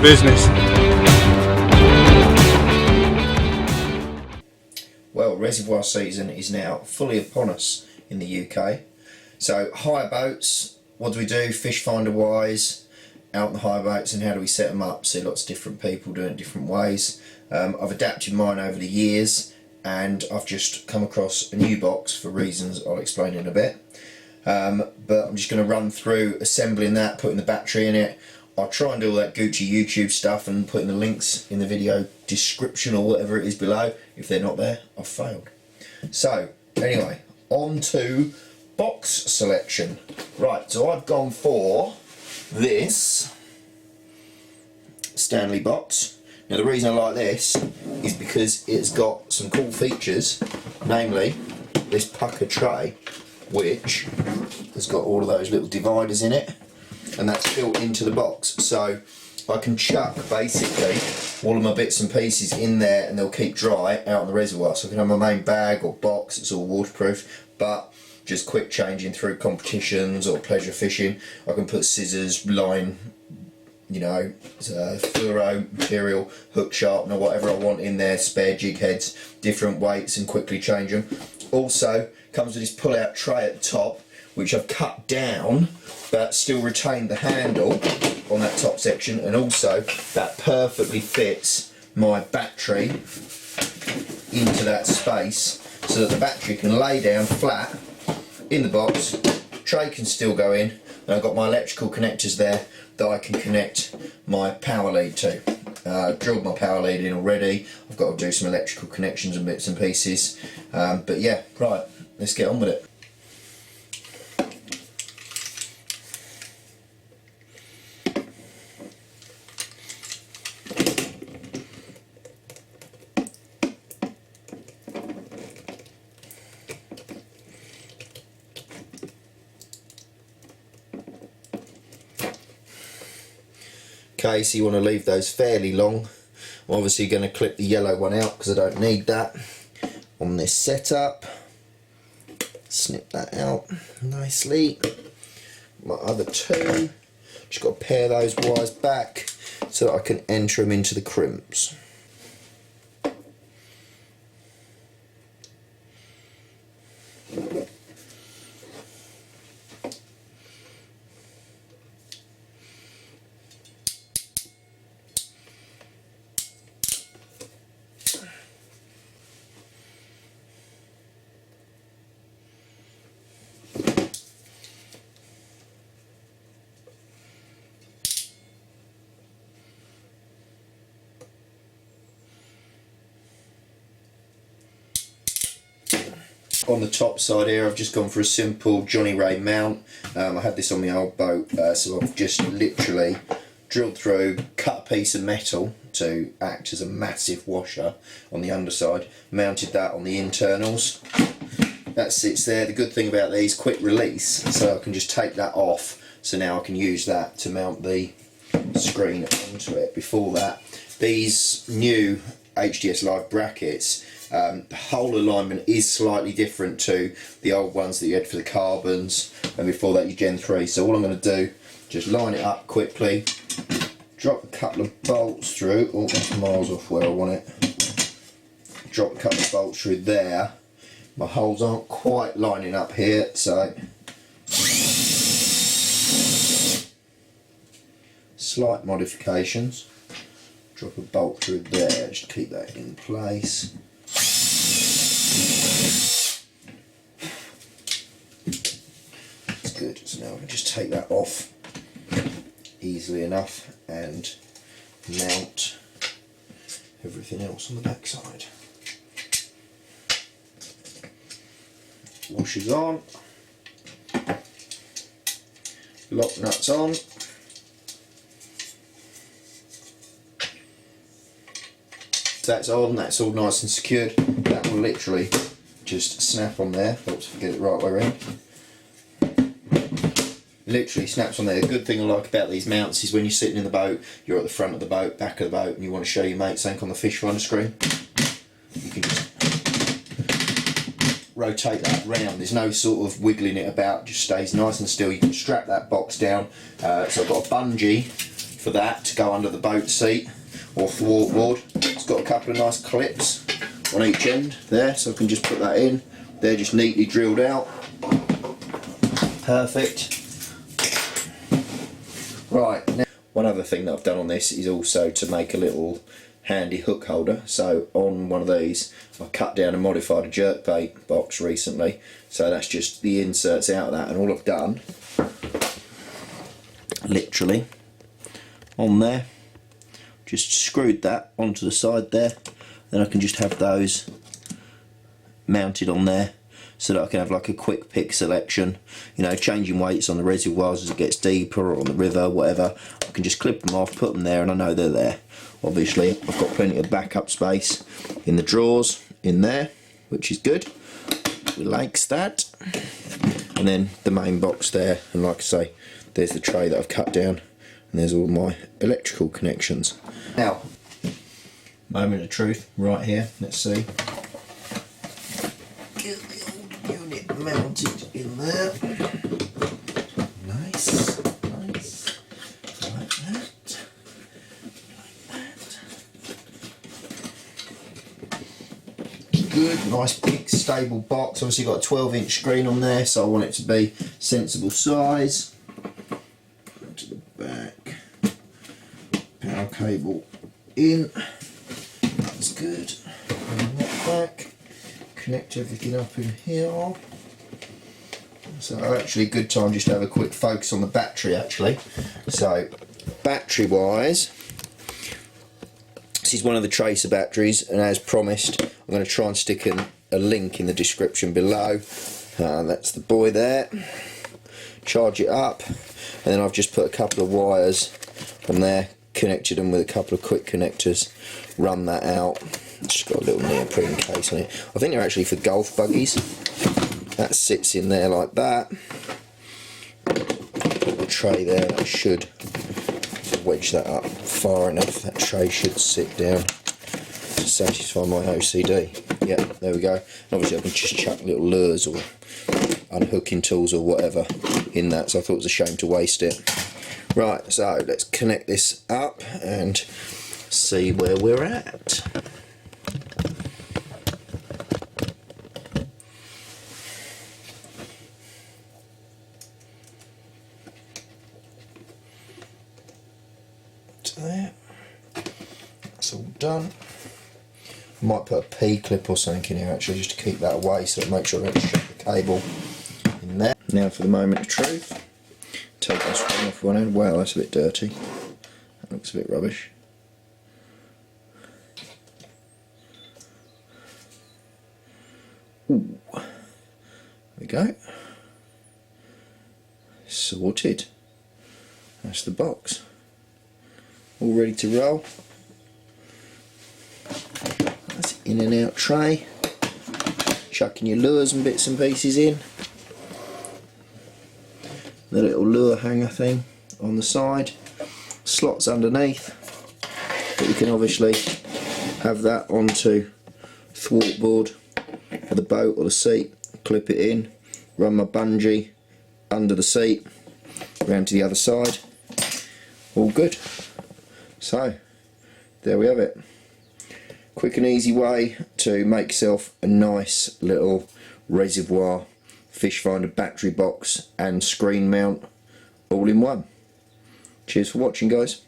business. Well, reservoir season is now fully upon us in the UK. So hire boats, what do we do? Fish finder wise, out on the hire boats, and how do we set them up? See lots of different people doing it different ways. I've adapted mine over the years, and I've just come across a new box for reasons I'll explain in a bit. But I'm just going to run through assembling that, putting the battery in it. I'll try and do all that Gucci YouTube stuff and putting the links in the video description or whatever it is below. If they're not there, I've failed. So anyway, on to box selection. Right, so I've gone for this Stanley box. Now the reason I like this is because it's got some cool features, namely this pucker tray, which has got all of those little dividers in it, and that's built into the box, so I can chuck basically all of my bits and pieces in there and they'll keep dry out in the reservoir. So I can have my main bag or box, it's all waterproof, but just quick changing through competitions or pleasure fishing, I can put scissors, line, you know, fluoro material, hook sharpener, whatever I want in there, spare jig heads, different weights, and quickly change them. Also comes with this pull out tray at the top, which I've cut down but still retained the handle on that top section, and also that perfectly fits my battery into that space so that the battery can lay down flat in the box, tray can still go in, and I've got my electrical connectors there that I can connect my power lead to. I've drilled my power lead in already, I've got to do some electrical connections and bits and pieces, but yeah, right, let's get on with it. Okay, so you want to leave those fairly long. I'm obviously going to clip the yellow one out because I don't need that on this setup. Snip that out nicely. My other two, just got to pair those wires back so that I can enter them into the crimps. On the top side here, I've just gone for a simple Johnny Ray mount. I had this on my old boat, so I've just literally drilled through, cut a piece of metal to act as a massive washer on the underside, mounted that on the internals. That sits there. The good thing about these, quick release, so I can just take that off, so now I can use that to mount the screen onto it. Before that, these new HDS Live brackets, the whole alignment is slightly different to the old ones that you had for the carbons, and before that your Gen 3. So all I'm going to do, just line it up quickly, drop a couple of bolts through. Oh, that's miles off where I want it. Drop a couple of bolts through there. My holes aren't quite lining up here, so slight modifications. Drop a bolt through there, just keep that in place. That's good. So now I can just take that off easily enough and mount everything else on the back side. Washers on, lock nuts on. That's on, that's all nice and secured. That will literally just snap on there. Oops, get it right way around. Literally snaps on there. The good thing I like about these mounts is when you're sitting in the boat, you're at the front of the boat, back of the boat, and you want to show your mate something on the fish finder screen, you can just rotate that round. There's no sort of wiggling it about, it just stays nice and still. You can strap that box down. So I've got a bungee for that to go under the boat seat or thwart board. It's got a couple of nice clips on each end there, so I can just put that in. They're just neatly drilled out. Perfect. Right, now one other thing that I've done on this is also to make a little handy hook holder. So on one of these I cut down and modified a jerkbait box recently, so that's just the inserts out of that, and all I've done literally on there, just screwed that onto the side there, then I can just have those mounted on there so that I can have like a quick pick selection, you know, changing weights on the reservoirs as it gets deeper or on the river, whatever. I can just clip them off, put them there, and I know they're there. Obviously I've got plenty of backup space in the drawers in there, which is good. We likes that. And then the main box there, and like I say, there's the tray that I've cut down, and there's all my electrical connections. Now, moment of truth right here, let's see. Get the old unit mounted in there. Nice, nice, like that, like that. Good, nice big stable box. Obviously got a 12-inch screen on there, so I want it to be sensible size. To the back, power cable in, that's good. Bring that back, connect everything up in here. So actually good time just to have a quick focus on the battery actually. So battery wise, this is one of the Tracer batteries, and as promised I'm going to try and stick a link in the description below. That's the boy there. Charge it up, and then I've just put a couple of wires on there, connected them with a couple of quick connectors, run that out. Just got a little neoprene case on it. I think they're actually for golf buggies. That sits in there like that. Put the tray there, that should wedge that up far enough. That tray should sit down to satisfy my OCD. Yeah, there we go. And obviously I can just chuck little lures or unhooking tools or whatever in that, so I thought it was a shame to waste it. Right, so let's connect this up and see where we're at. There, that's all done. I might put a P-clip or something in here actually, just to keep that away, so it makes sure I don't shut the cable in there. Now for the moment of truth. Take this one off one end. Wow, that's a bit dirty. That looks a bit rubbish. Ooh. There we go. Sorted. That's the box. All ready to roll. That's in and out tray. Chucking your lures and bits and pieces in. The little lure hanger thing on the side. Slots underneath. But you can obviously have that onto thwart board for the boat or the seat. Clip it in. Run my bungee under the seat. Round to the other side. All good. So, there we have it. Quick and easy way to make yourself a nice little reservoir fish finder battery box and screen mount all in one. Cheers for watching, guys.